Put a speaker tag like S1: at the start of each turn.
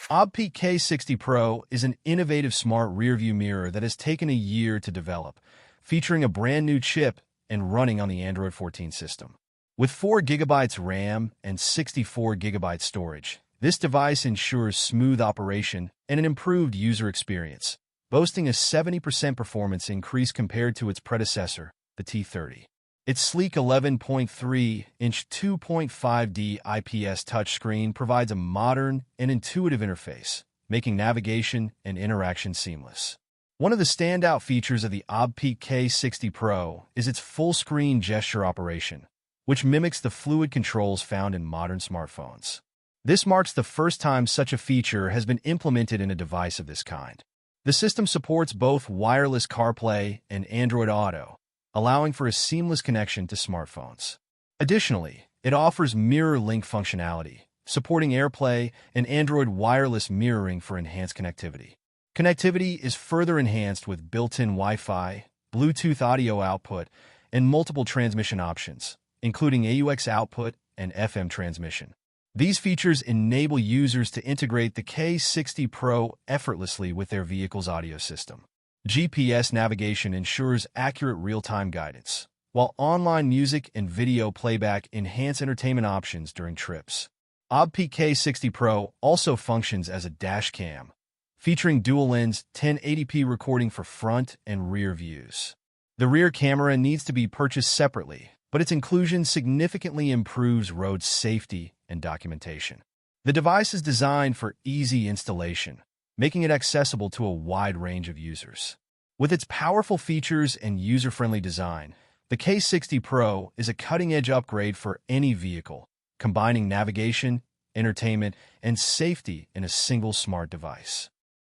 S1: OBDPEAK K60 Pro is an innovative smart rearview mirror that has taken a year to develop, featuring a brand new chip and running on the Android 14 system. With 4 GB RAM and 64 GB storage, this device ensures smooth operation and an improved user experience, boasting a 70% performance increase compared to its predecessor, the T30. Its sleek 11.3-inch 2.5D IPS touchscreen provides a modern and intuitive interface, making navigation and interaction seamless. One of the standout features of the OBDPEAK K60 Pro is its full-screen gesture operation, which mimics the fluid controls found in modern smartphones. This marks the first time such a feature has been implemented in a device of this kind. The system supports both wireless CarPlay and Android Auto, allowing for a seamless connection to smartphones. Additionally, it offers mirror link functionality, supporting AirPlay and Android wireless mirroring for enhanced connectivity. Connectivity is further enhanced with built-in Wi-Fi, Bluetooth audio output, and multiple transmission options, including AUX output and FM transmission. These features enable users to integrate the K60 Pro effortlessly with their vehicle's audio system. GPS navigation ensures accurate real-time guidance, while online music and video playback enhance entertainment options during trips. OBDPEAK K60 Pro also functions as a dash cam, featuring dual-lens 1080p recording for front and rear views. The rear camera needs to be purchased separately, but its inclusion significantly improves road safety and documentation. The device is designed for easy installation, making it accessible to a wide range of users. With its powerful features and user-friendly design, the K60 Pro is a cutting-edge upgrade for any vehicle, combining navigation, entertainment, and safety in a single smart device.